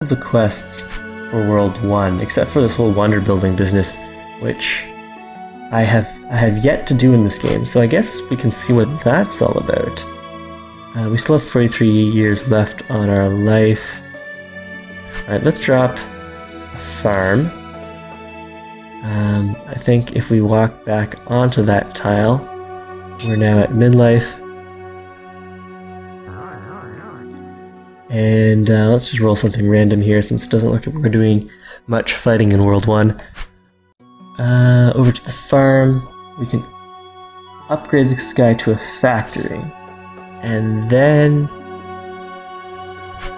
of the quests for World 1, except for this whole wonder building business, which I have yet to do in this game, so I guess we can see what that's all about. We still have 43 years left on our life. Alright, let's drop a farm. I think if we walk back onto that tile, we're now at midlife. And let's just roll something random here since it doesn't look like we're doing much fighting in World 1. Over to the farm, we can upgrade this guy to a factory. And then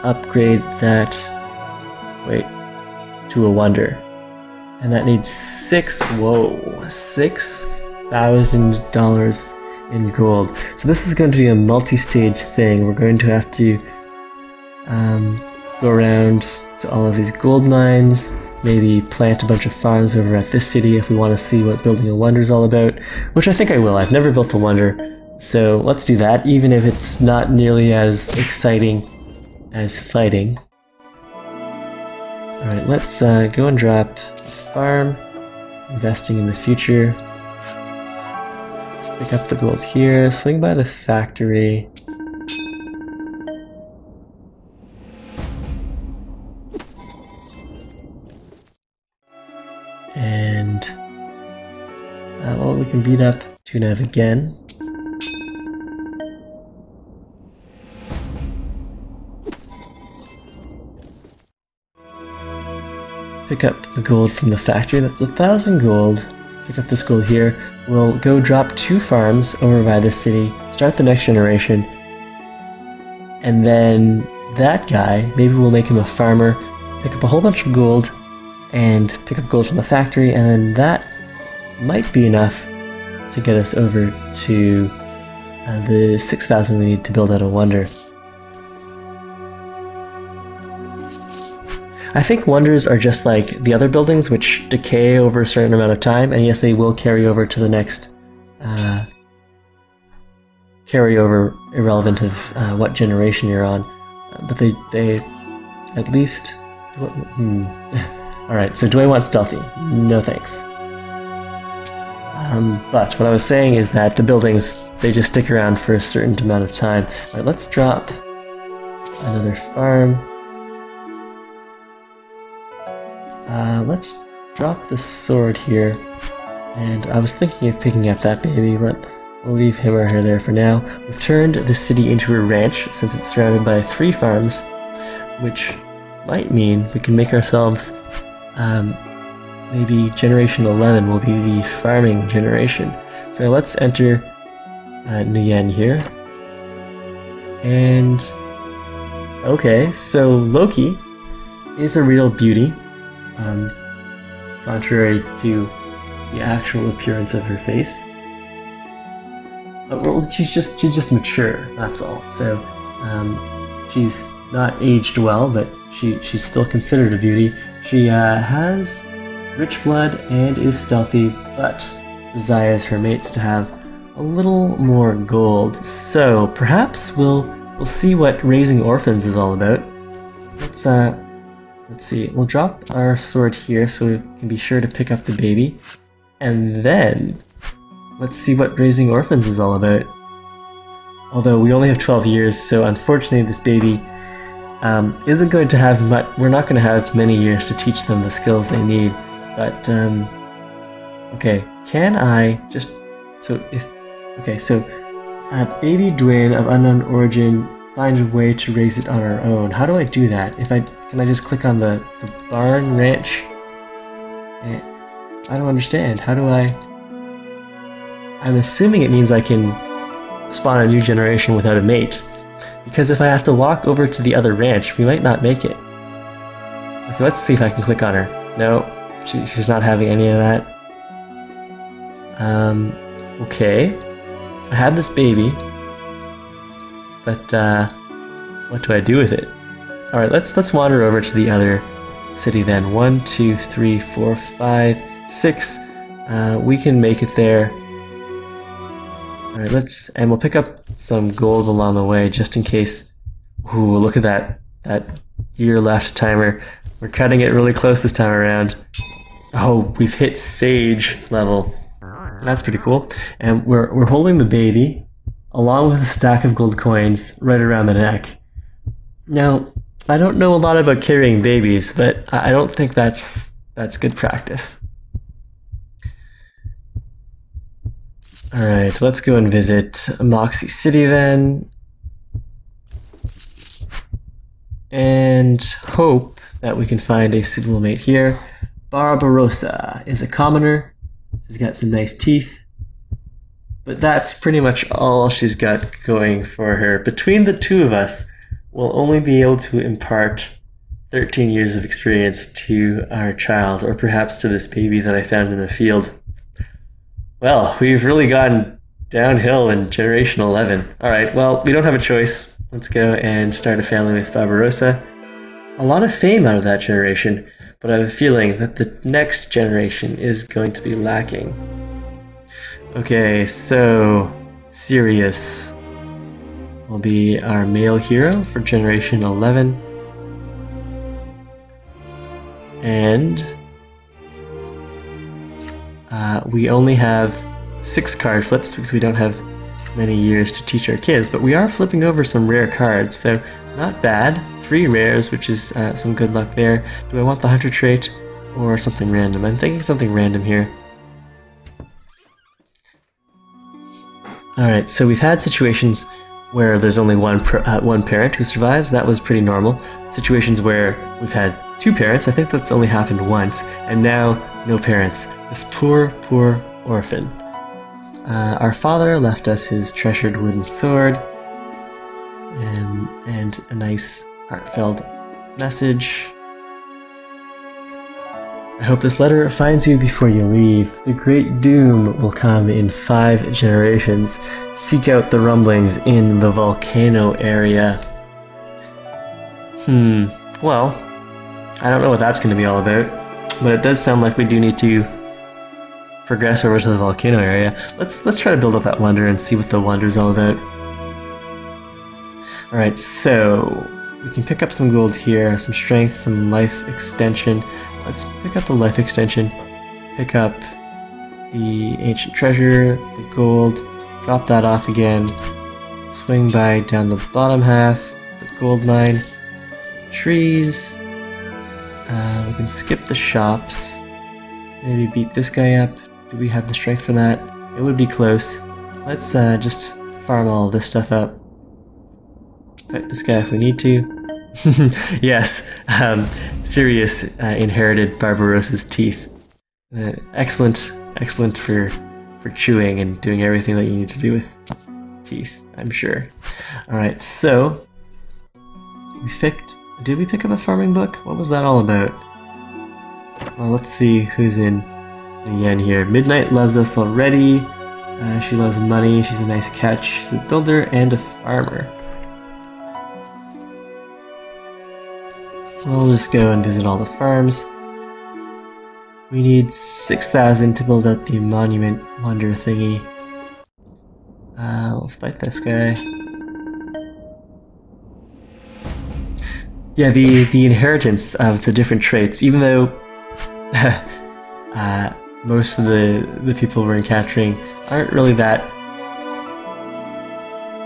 upgrade that, to a wonder. And that needs $6,000 in gold. So this is going to be a multi-stage thing. We're going to have to go around to all of these gold mines, maybe plant a bunch of farms over at this city if we want to see what building a wonder is all about, which I think I will. I've never built a wonder, so let's do that, even if it's not nearly as exciting as fighting. Alright, let's go and drop a farm, investing in the future. Pick up the gold here, swing by the factory. And well, we can beat up Tunev again. Pick up the gold from the factory. That's 1,000 gold. Pick up this gold here. We'll go drop 2 farms over by this city, start the next generation, and then that guy, maybe we'll make him a farmer, pick up a whole bunch of gold, and pick up gold from the factory, and then that might be enough to get us over to the 6,000 we need to build out a wonder. I think wonders are just like the other buildings, which decay over a certain amount of time, and yet they will carry over to the next carryover, irrelevant of what generation you're on. But they at least... Alright, so do I want stealthy? No thanks. But what I was saying is that the buildings, they just stick around for a certain amount of time. Alright, let's drop another farm. Let's drop the sword here. And I was thinking of picking up that baby, but we'll leave him or her there for now. We've turned the city into a ranch since it's surrounded by 3 farms, which might mean we can make ourselves maybe generation 11 will be the farming generation. So let's enter Nguyen here. And okay, so Loki is a real beauty, contrary to the actual appearance of her face. Well, she's just mature, that's all. So she's not aged well, but she's still considered a beauty. She has rich blood and is stealthy, but desires her mates to have a little more gold. So perhaps we'll see what raising orphans is all about. Let's see. We'll drop our sword here so we can be sure to pick up the baby, and then let's see what raising orphans is all about. Although we only have 12 years, so unfortunately this baby isn't going to have much. We're not going to have many years to teach them the skills they need. But okay, can I just baby Dwayne of unknown origin, find a way to raise it on our own. How do I do that? Can I just click on the barn ranch? I don't understand. How do I? I'm assuming it means I can spawn a new generation without a mate, because if I have to walk over to the other ranch, we might not make it. Okay, let's see if I can click on her. No, she's not having any of that. Okay. I have this baby, but what do I do with it? All right, let's wander over to the other city then. 1, 2, 3, 4, 5, 6. We can make it there. All right, we'll pick up some gold along the way just in case. Ooh, look at that year left timer. We're cutting it really close this time around. Oh, we've hit Sage level. That's pretty cool. And we're holding the baby along with a stack of gold coins right around the neck. Now, I don't know a lot about carrying babies, but I don't think that's good practice. Alright, let's go and visit Moxie City then. And hope that we can find a suitable mate here. Barbarossa is a commoner. She's got some nice teeth. But that's pretty much all she's got going for her. Between the two of us, we'll only be able to impart 13 years of experience to our child, or perhaps to this baby that I found in the field. Well, we've really gone downhill in Generation 11. Alright, well, we don't have a choice. Let's go and start a family with Barbarossa. A lot of fame out of that generation, but I have a feeling that the next generation is going to be lacking. Okay, so Sirius will be our male hero for Generation 11. And we only have 6 card flips because we don't have many years to teach our kids, but we are flipping over some rare cards, so not bad. 3 rares, which is some good luck there. Do I want the hunter trait or something random? I'm thinking something random here. Alright, so we've had situations where there's only one parent who survives. That was pretty normal. Situations where we've had 2 parents, I think that's only happened once, and now no parents. This poor, poor orphan. Our father left us his treasured wooden sword and a nice heartfelt message. I hope this letter finds you before you leave. The great doom will come in 5 generations. Seek out the rumblings in the volcano area. Well, I don't know what that's going to be all about, but it does sound like we do need to progress over to the volcano area. Let's try to build up that wonder and see what the wonder's all about. Alright, so we can pick up some gold here, some strength, some life extension. Let's pick up the life extension, pick up the ancient treasure, the gold, drop that off again, swing by down the bottom half, the gold mine, trees. We can skip the shops, maybe beat this guy up. Do we have the strength for that? It would be close. Let's just farm all this stuff up. Fight this guy if we need to. Yes, Sirius inherited Barbarossa's teeth. Excellent for chewing and doing everything that you need to do with teeth, I'm sure. Alright, so did we pick up a farming book? What was that all about? Well, let's see who's in the end here. Midnight loves us already. She loves money. She's a nice catch. She's a builder and a farmer. We'll just go and visit all the farms. We need 6,000 to build out the monument wonder thingy. We'll fight this guy. Yeah, the inheritance of the different traits, even though most of the people we're encountering aren't really that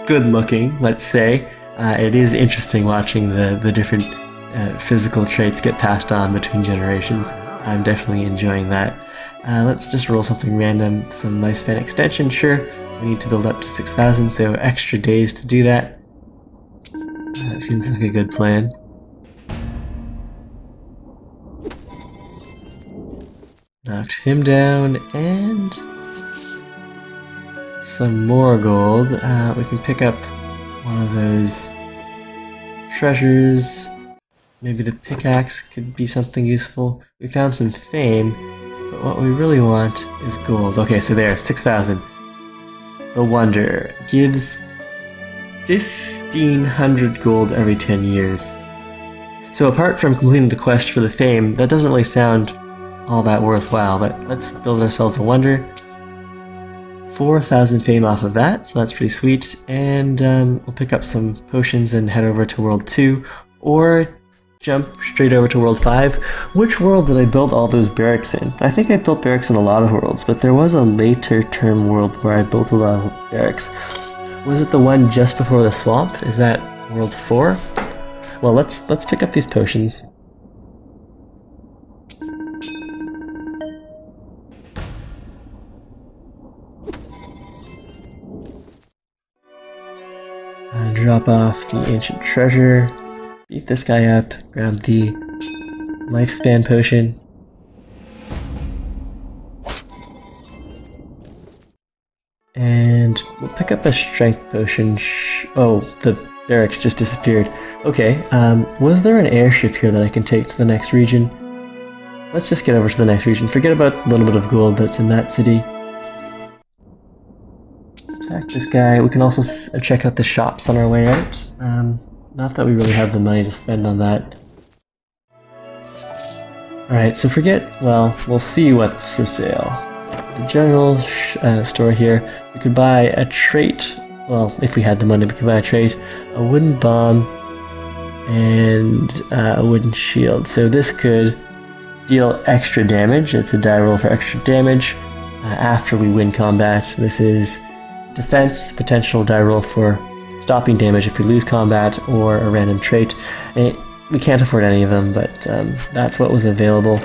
good looking, let's say, it is interesting watching the different physical traits get passed on between generations. I'm definitely enjoying that. Let's just roll something random, some lifespan extension, sure. We need to build up to 6,000, so extra days to do that. That seems like a good plan. Knocked him down, and some more gold. We can pick up one of those treasures. Maybe the pickaxe could be something useful. We found some fame, but what we really want is gold. Okay, so there, 6,000. The Wonder gives 1,500 gold every 10 years. So apart from completing the quest for the fame, that doesn't really sound all that worthwhile, but let's build ourselves a Wonder. 4,000 fame off of that, so that's pretty sweet. And we'll pick up some potions and head over to World 2, or jump straight over to World 5. Which world did I build all those barracks in? I think I built barracks in a lot of worlds, but there was a later term world where I built a lot of barracks. Was it the one just before the swamp? Is that World 4? Well, let's pick up these potions. Drop off the ancient treasure, beat this guy up, grab the lifespan potion. And we'll pick up a strength potion. Oh, the barracks just disappeared. Okay, was there an airship here that I can take to the next region? Let's just get over to the next region. Forget about a little bit of gold that's in that city. Attack this guy. We can also check out the shops on our way out. Not that we really have the money to spend on that. Alright, so well, we'll see what's for sale. The general store here, we could buy a trait. Well, if we had the money, we could buy a trait, a wooden bomb, and a wooden shield. So this could deal extra damage. It's a die roll for extra damage after we win combat. This is defense, potential die roll for stopping damage if we lose combat, or a random trait. We can't afford any of them, but that's what was available.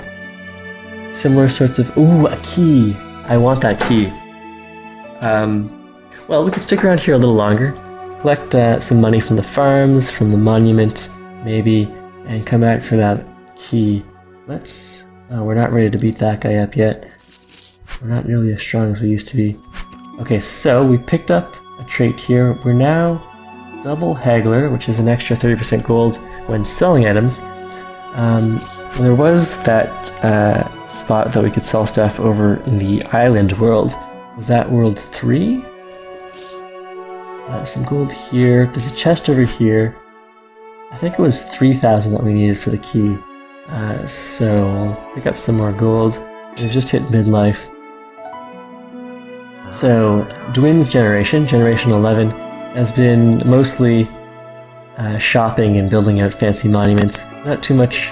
Similar sorts of... Ooh, a key! I want that key. Well, we could stick around here a little longer, collect some money from the farms, from the monument, maybe, and come back for that key. Let's... Oh, we're not ready to beat that guy up yet. We're not nearly as strong as we used to be. Okay, so we picked up a trait here. We're now double haggler, which is an extra 30% gold when selling items. There was that spot that we could sell stuff over in the island world. Was that world 3? Some gold here. There's a chest over here. I think it was 3,000 that we needed for the key. So pick up some more gold. We've just hit midlife. So, Dwin's generation, Generation 11, has been mostly shopping and building out fancy monuments. Not too much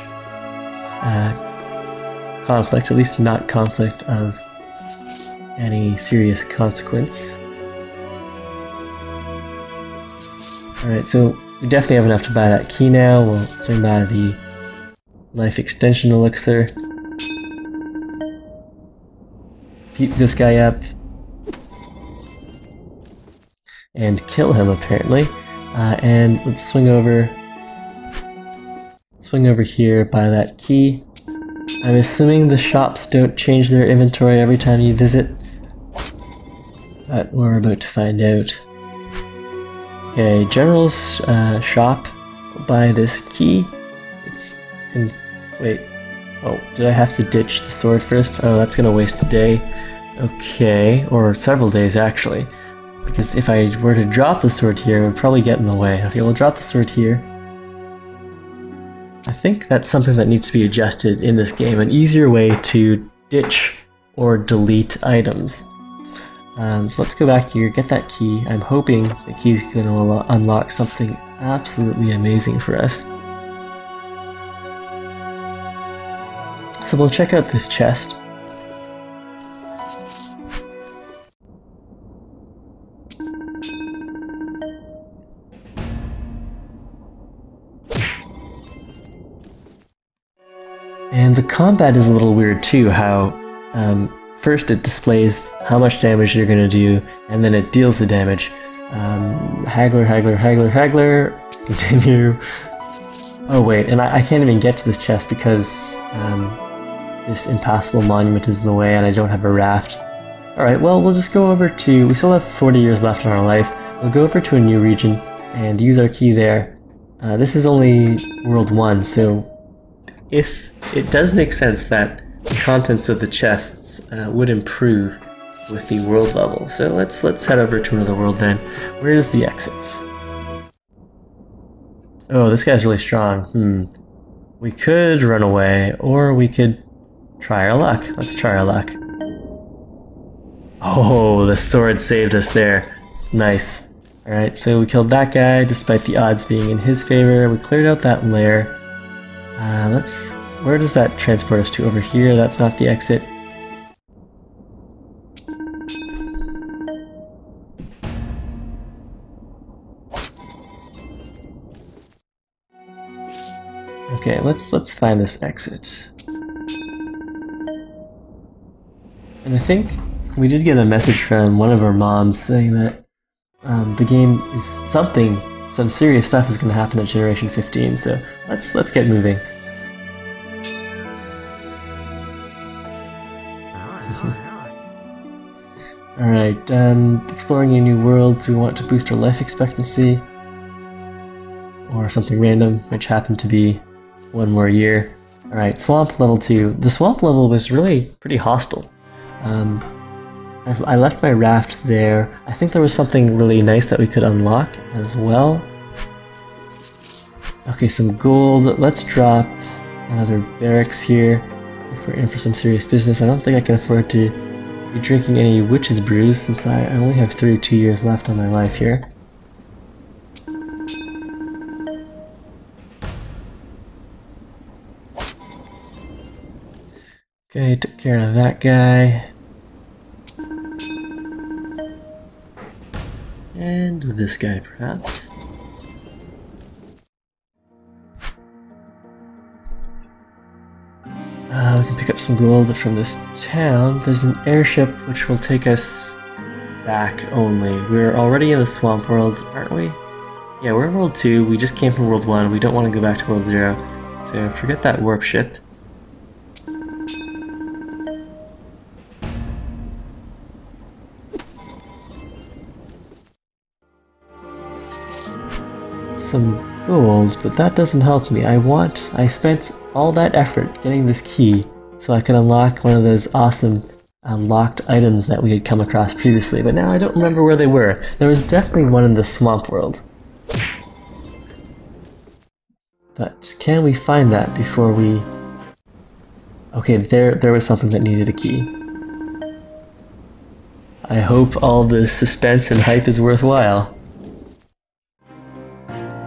conflict, at least not conflict of any serious consequence. Alright, so we definitely have enough to buy that key now. We'll swing by the life extension elixir. Beat this guy up. And kill him, apparently. And let's swing over here by that key. I'm assuming the shops don't change their inventory every time you visit, but we're about to find out. Okay, General's shop. We'll buy this key. Wait. Oh, did I have to ditch the sword first? Oh, that's gonna waste a day. Okay, or several days actually. Because if I were to drop the sword here, it would probably get in the way. Okay, we'll drop the sword here. I think that's something that needs to be adjusted in this game. An easier way to ditch or delete items. So let's go back here, get that key. I'm hoping the key's going to unlock something absolutely amazing for us. So we'll check out this chest. And the combat is a little weird too, how first it displays how much damage you're going to do, and then it deals the damage. Haggler, haggler, haggler, haggler, continue. Oh wait, and I can't even get to this chest because this impassable monument is in the way and I don't have a raft. Alright, well we'll just go over to, we still have 40 years left in our life, we'll go over to a new region and use our key there. This is only World 1, so if it does make sense that the contents of the chests would improve with the world level. So let's head over to another world then. Where is the exit? Oh, this guy's really strong. We could run away, or we could try our luck. Let's try our luck. Oh, the sword saved us there. Nice. Alright, so we killed that guy despite the odds being in his favor. We cleared out that lair. Where does that transport us to? Over here, that's not the exit. Okay, let's find this exit. And I think we did get a message from one of our moms saying that the game is some serious stuff is going to happen at Generation 15. So let's get moving. Alright, exploring a new world. Do we want to boost our life expectancy? Or something random, which happened to be one more year. Alright, swamp level 2. The swamp level was really pretty hostile. I left my raft there. I think there was something really nice that we could unlock as well. Okay, some gold. Let's drop another barracks here if we're in for some serious business. I don't think I can afford to be drinking any witch's brews since I only have 32 years left on my life here. Okay, took care of that guy. And this guy, perhaps. We can pick up some gold from this town. There's an airship which will take us back only. We're already in the swamp world, aren't we? Yeah, we're in World 2. We just came from World 1. We don't want to go back to World 0. So forget that warp ship. Some gold, but that doesn't help me. I spent all that effort getting this key so I could unlock one of those awesome locked items that we had come across previously, but now I don't remember where they were. There was definitely one in the swamp world. But can we find that before we... Okay, there was something that needed a key. I hope all the suspense and hype is worthwhile.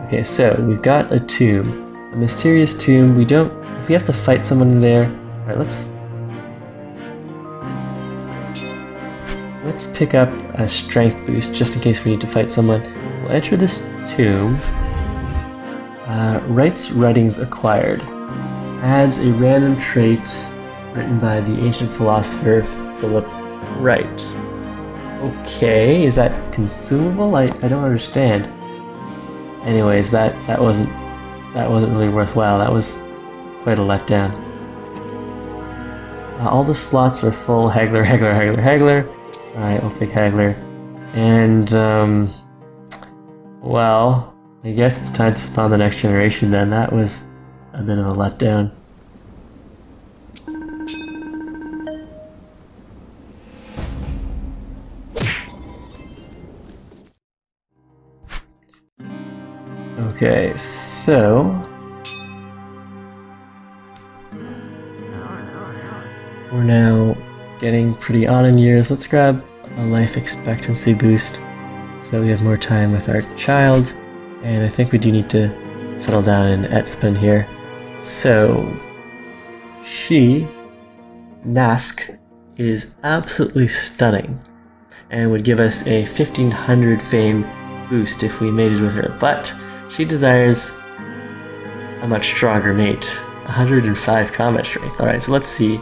Okay, so we've got a tomb. A mysterious tomb. If we have to fight someone in there... Alright, let's pick up a strength boost just in case we need to fight someone. We'll enter this tomb. Wright's writings acquired. Adds a random trait written by the ancient philosopher Philip Wright. Okay, is that consumable? I don't understand. Anyways, that wasn't really worthwhile. That was quite a letdown. All the slots are full. Haggler, Haggler, Haggler, Haggler. Alright, we'll take Haggler. And, well, I guess it's time to spawn the next generation then. That was a bit of a letdown. Okay, so... we're now getting pretty on in years. Let's grab a life expectancy boost so that we have more time with our child. And I think we do need to settle down in Etspin here. So, Nask, is absolutely stunning and would give us a 1500 fame boost if we mated with her. But she desires a much stronger mate. 105 combat strength. Alright, so let's see.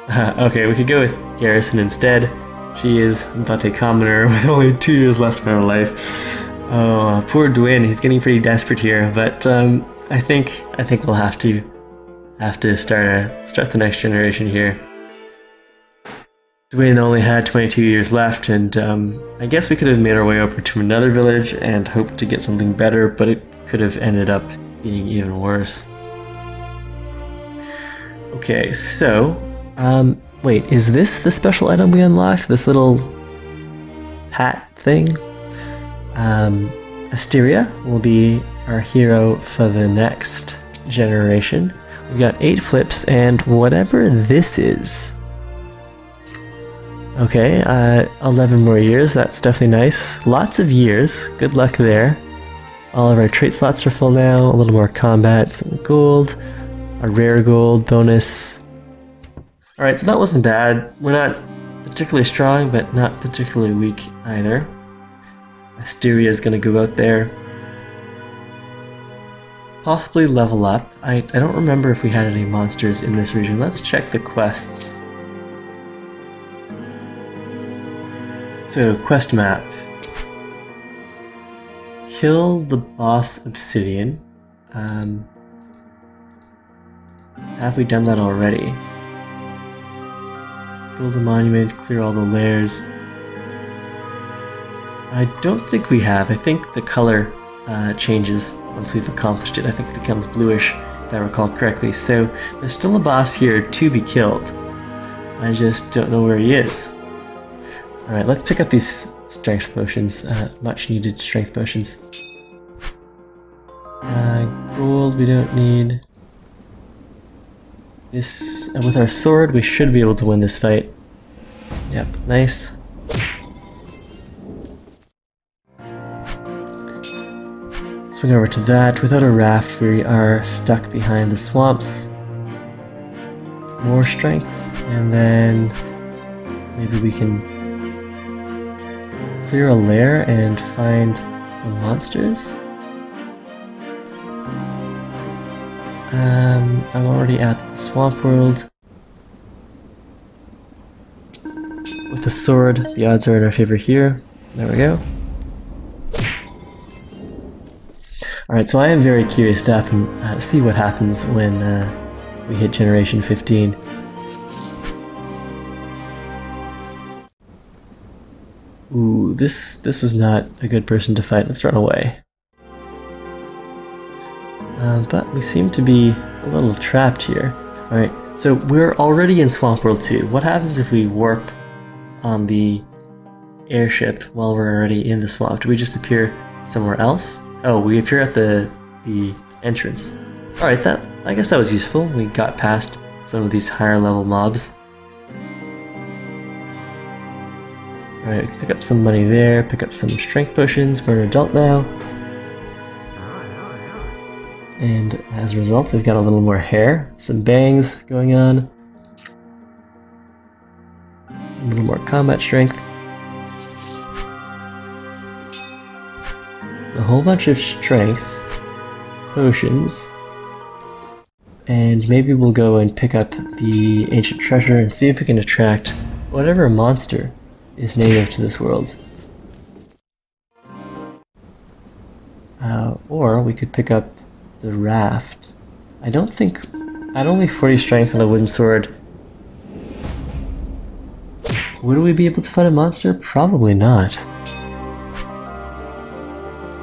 Okay, we could go with Garrison instead. She is but a commoner with only 2 years left in her life. Oh, poor Dwyn, he's getting pretty desperate here, but I think we'll have to start the next generation here. Dwyn only had 22 years left, and I guess we could have made our way over to another village and hoped to get something better, but it could have ended up being even worse. Okay, so wait, is this the special item we unlocked? This little hat thing? Asteria will be our hero for the next generation. We've got 8 flips and whatever this is. Okay, 11 more years, that's definitely nice. Lots of years, good luck there. All of our trait slots are full now, a little more combat, some gold. a rare gold bonus. Alright, so that wasn't bad. We're not particularly strong, but not particularly weak either. Asteria is going to go out there. Possibly level up. I don't remember if we had any monsters in this region. Let's check the quests. So, quest map. Kill the boss Obsidian. Have we done that already? Build a monument, clear all the layers. I don't think we have. I think the color changes once we've accomplished it. I think it becomes bluish, if I recall correctly. So there's still a boss here to be killed. I just don't know where he is. Alright, let's pick up these strength potions. Much needed strength potions. Gold we don't need. This, with our sword, we should be able to win this fight. Yep, nice. Swing over to that. Without a raft, we are stuck behind the swamps. More strength, and then maybe we can clear a lair and find the monsters. I'm already at the swamp world. With the sword, the odds are in our favor here. There we go. Alright, so I am very curious to see what happens when we hit Generation 15. Ooh, this was not a good person to fight. Let's run away. But we seem to be a little trapped here. Alright, so we're already in Swamp World 2. What happens if we warp on the airship while we're already in the swamp? Do we just appear somewhere else? Oh, we appear at the entrance. Alright, I guess that was useful. We got past some of these higher level mobs. Alright, pick up some money there, pick up some strength potions. We're an adult now. And as a result, we've got a little more hair, some bangs going on, a little more combat strength, a whole bunch of strength potions, and maybe we'll go and pick up the ancient treasure and see if we can attract whatever monster is native to this world. Or we could pick up the raft. I don't think... I'd only 40 strength on a wooden sword. Would we be able to fight a monster? Probably not.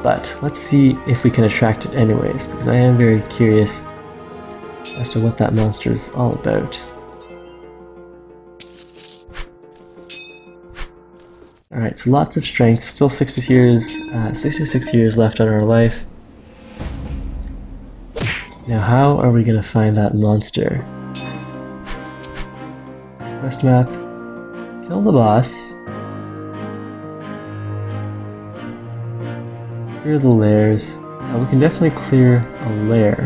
But let's see if we can attract it anyways, because I am very curious as to what that monster is all about. Alright, so lots of strength, still 66 years left on our life. Now how are we going to find that monster? Quest map. Kill the boss. Clear the lairs. We can definitely clear a lair.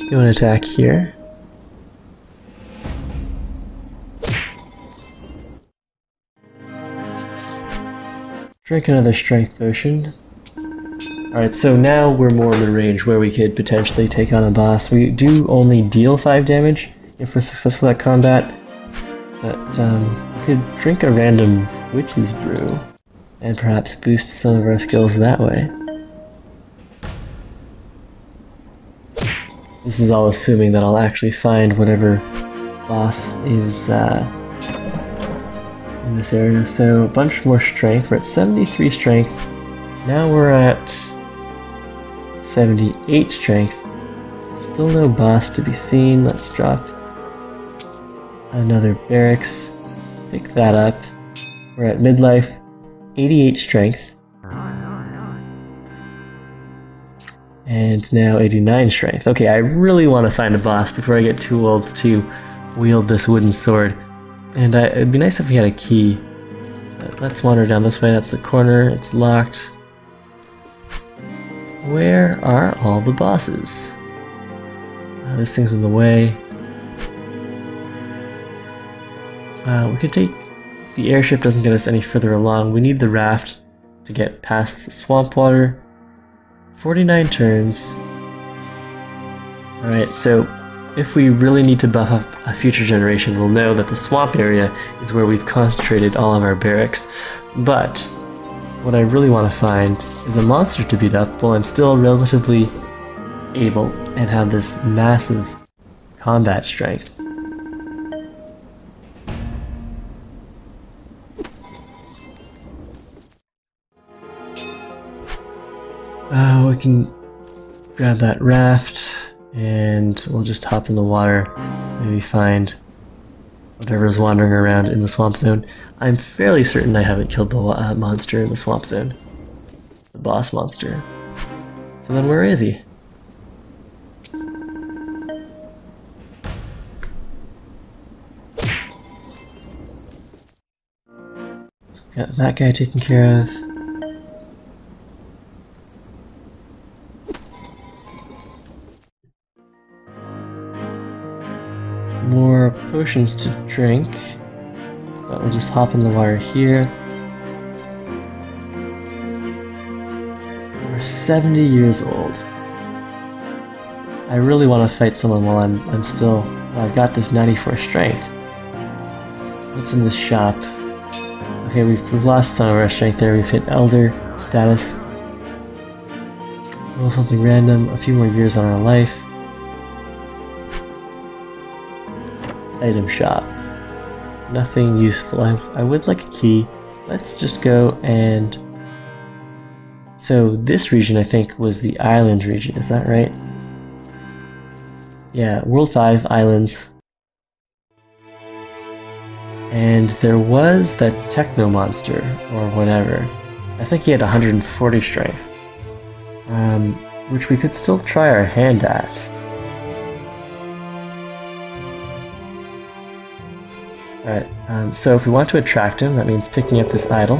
Go and attack here. Drink another strength potion. Alright, so now we're more in the range where we could potentially take on a boss. We do only deal 5 damage if we're successful at combat, but we could drink a random witch's brew and perhaps boost some of our skills that way. This is all assuming that I'll actually find whatever boss is in this area. So a bunch more strength. We're at 73 strength. Now we're at 78 strength. Still no boss to be seen. Let's drop another barracks. Pick that up. We're at midlife. 88 strength. And now 89 strength. Okay, I really want to find a boss before I get too old to wield this wooden sword. And it'd be nice if we had a key. But let's wander down this way. That's the corner. It's locked. Where are all the bosses? This thing's in the way. We could take... The airship doesn't get us any further along. We need the raft to get past the swamp water. 49 turns. Alright, so if we really need to buff up a future generation, we'll know that the swamp area is where we've concentrated all of our barracks. But what I really want to find is a monster to beat up while I'm still relatively able and have this massive combat strength. We can grab that raft and we'll just hop in the water, maybe find whatever's wandering around in the swamp zone. I'm fairly certain I haven't killed the monster in the swamp zone. The boss monster. So then where is he? So got that guy taken care of. More potions to drink, but we'll just hop in the water here. We're 70 years old. I really want to fight someone while I've got this 94 strength. What's in this shop? Okay, we've lost some of our strength there. We've hit elder status. Roll something random, a few more years on our life. Item shop. Nothing useful. I would like a key. Let's just go and... So this region I think was the island region, is that right? Yeah, World 5 islands. And there was that techno monster, or whatever. I think he had 140 strength. Which we could still try our hand at. Alright, so if we want to attract him, that means picking up this idol.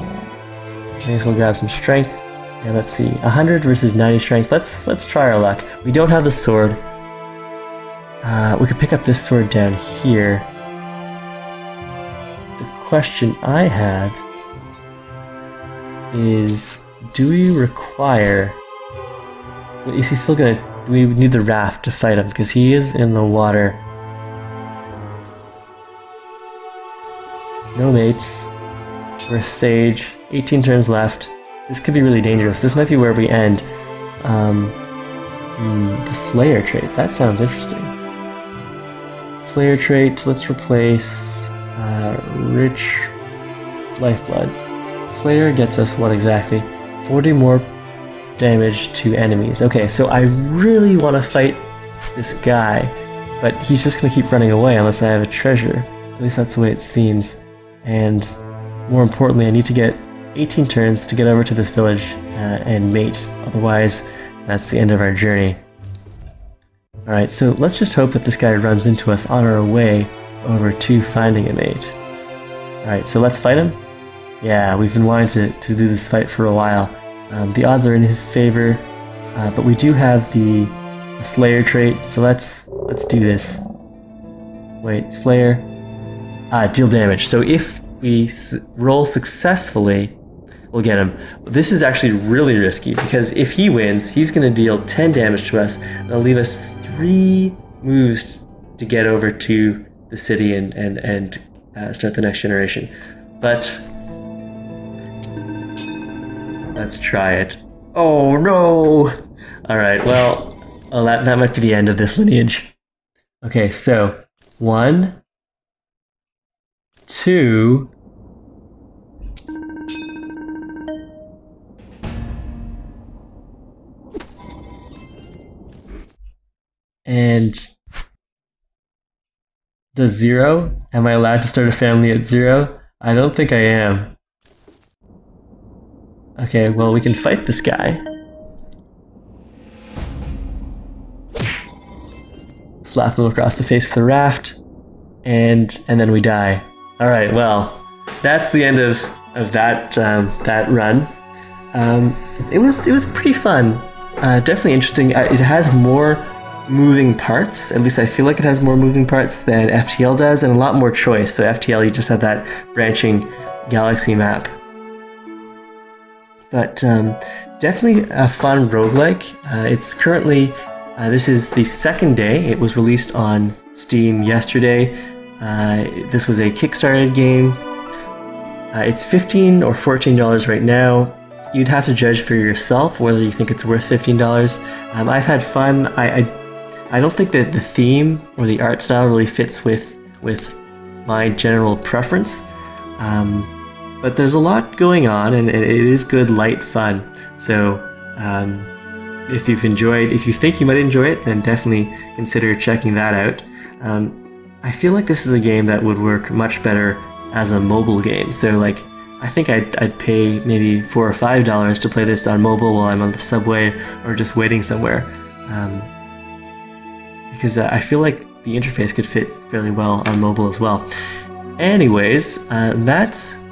May as well grab some strength. And let's see, 100 versus 90 strength. Let's try our luck. We don't have the sword. We could pick up this sword down here. The question I have is, do we require... Is he still gonna... We need the raft to fight him, because he is in the water. No mates. We're sage. 18 turns left. This could be really dangerous. This might be where we end. The Slayer trait. That sounds interesting. Slayer trait. Let's replace Rich Lifeblood. Slayer gets us what exactly? 40 more damage to enemies. Okay, so I really want to fight this guy, but he's just going to keep running away unless I have a treasure. At least that's the way it seems. And more importantly, I need to get 18 turns to get over to this village and mate. Otherwise, that's the end of our journey. Alright, so let's just hope that this guy runs into us on our way over to finding a mate. Alright, so let's fight him? Yeah, we've been wanting to do this fight for a while. The odds are in his favor, but we do have the Slayer trait, so let's do this. Wait, Slayer... deal damage. So if we roll successfully, we'll get him. This is actually really risky, because if he wins, he's going to deal 10 damage to us, and it'll leave us 3 moves to get over to the city and start the next generation. But let's try it. Oh no! Alright, well, that might be the end of this lineage. Okay, so 1, 2, and does 0? Am I allowed to start a family at 0? I don't think I am. Okay, well, we can fight this guy. Slap him across the face with a raft, and then we die. All right, well, that's the end of that that run. It was pretty fun. definitely interesting. It has more moving parts. At least I feel like it has more moving parts than FTL does, and a lot more choice. So FTL, you just had that branching galaxy map. But definitely a fun roguelike. It's currently, this is the second day. It was released on Steam yesterday. This was a Kickstarted game. It's $15 or $14 right now. You'd have to judge for yourself whether you think it's worth $15. I've had fun. I don't think that the theme or the art style really fits with my general preference. But there's a lot going on, and it is good, light fun. So if you think you might enjoy it, then definitely consider checking that out. I feel like this is a game that would work much better as a mobile game. So like, I think I'd pay maybe $4 or $5 to play this on mobile while I'm on the subway or just waiting somewhere. Because I feel like the interface could fit fairly well on mobile as well. Anyways, that's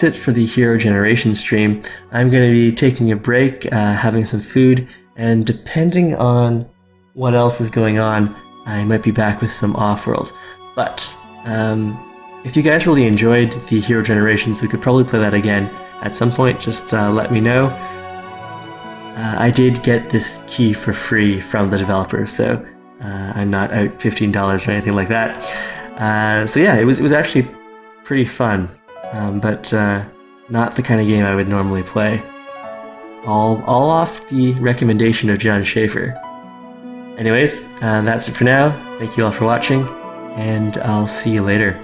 it for the Hero Generation stream. I'm going to be taking a break, having some food, and depending on what else is going on, I might be back with some Off-World. But if you guys really enjoyed the Hero Generations, we could probably play that again at some point. Just let me know. I did get this key for free from the developer, so I'm not out $15 or anything like that. So yeah, it was actually pretty fun, but not the kind of game I would normally play. All off the recommendation of John Schaefer. Anyways, that's it for now. Thank you all for watching, and I'll see you later.